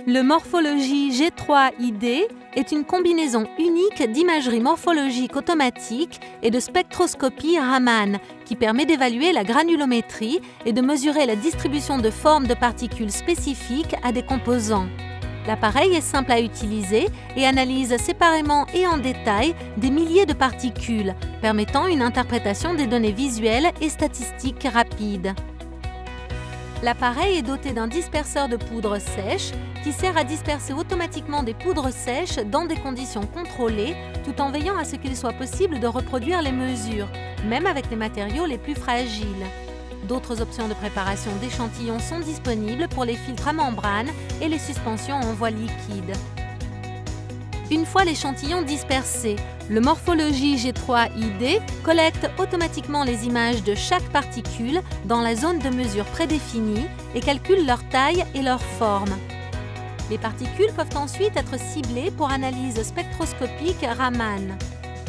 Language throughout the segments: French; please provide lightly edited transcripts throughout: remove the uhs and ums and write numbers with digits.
Le Morphology G3ID est une combinaison unique d'imagerie morphologique automatique et de spectroscopie Raman qui permet d'évaluer la granulométrie et de mesurer la distribution de formes de particules spécifiques à des composants. L'appareil est simple à utiliser et analyse séparément et en détail des milliers de particules, permettant une interprétation des données visuelles et statistiques rapides. L'appareil est doté d'un disperseur de poudre sèche qui sert à disperser automatiquement des poudres sèches dans des conditions contrôlées, tout en veillant à ce qu'il soit possible de reproduire les mesures, même avec les matériaux les plus fragiles. D'autres options de préparation d'échantillons sont disponibles pour les filtres à membrane et les suspensions en voie liquide. Une fois l'échantillon dispersé, le Morphology G3ID collecte automatiquement les images de chaque particule dans la zone de mesure prédéfinie et calcule leur taille et leur forme. Les particules peuvent ensuite être ciblées pour analyse spectroscopique Raman.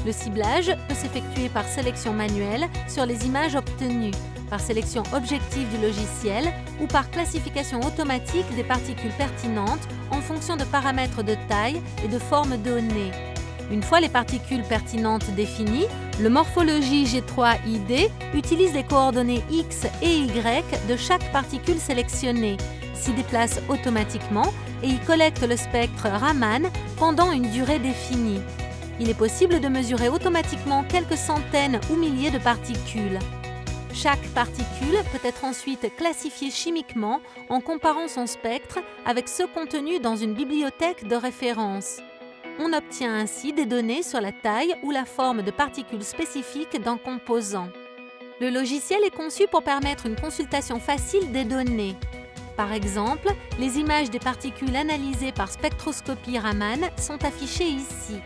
Le ciblage peut s'effectuer par sélection manuelle sur les images obtenues, par sélection objective du logiciel ou par classification automatique des particules pertinentes en fonction de paramètres de taille et de forme données. Une fois les particules pertinentes définies, le Morphology G3ID utilise les coordonnées X et Y de chaque particule sélectionnée, s'y déplace automatiquement et y collecte le spectre Raman pendant une durée définie. Il est possible de mesurer automatiquement quelques centaines ou milliers de particules. Chaque particule peut être ensuite classifiée chimiquement en comparant son spectre avec ceux contenus dans une bibliothèque de référence. On obtient ainsi des données sur la taille ou la forme de particules spécifiques d'un composant. Le logiciel est conçu pour permettre une consultation facile des données. Par exemple, les images des particules analysées par spectroscopie Raman sont affichées ici.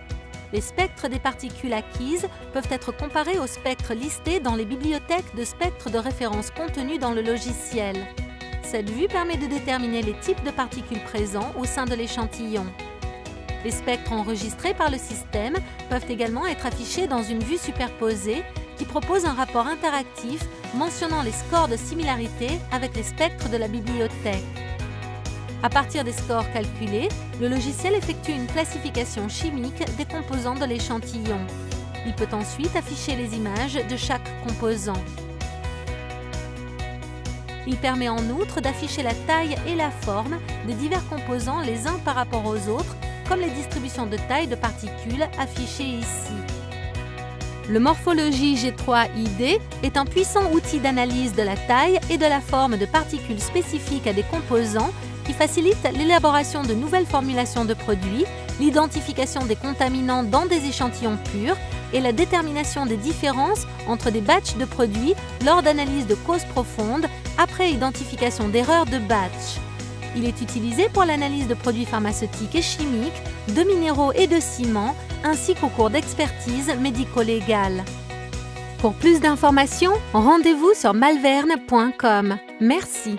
Les spectres des particules acquises peuvent être comparés aux spectres listés dans les bibliothèques de spectres de référence contenues dans le logiciel. Cette vue permet de déterminer les types de particules présents au sein de l'échantillon. Les spectres enregistrés par le système peuvent également être affichés dans une vue superposée qui propose un rapport interactif mentionnant les scores de similarité avec les spectres de la bibliothèque. À partir des scores calculés, le logiciel effectue une classification chimique des composants de l'échantillon. Il peut ensuite afficher les images de chaque composant. Il permet en outre d'afficher la taille et la forme des divers composants les uns par rapport aux autres, comme les distributions de taille de particules affichées ici. Le Morphology G3ID est un puissant outil d'analyse de la taille et de la forme de particules spécifiques à des composants qui facilite l'élaboration de nouvelles formulations de produits, l'identification des contaminants dans des échantillons purs et la détermination des différences entre des batchs de produits lors d'analyse de causes profondes après identification d'erreurs de batch. Il est utilisé pour l'analyse de produits pharmaceutiques et chimiques, de minéraux et de ciments, ainsi qu'au cours d'expertise médico-légale. Pour plus d'informations, rendez-vous sur malvern.com. Merci.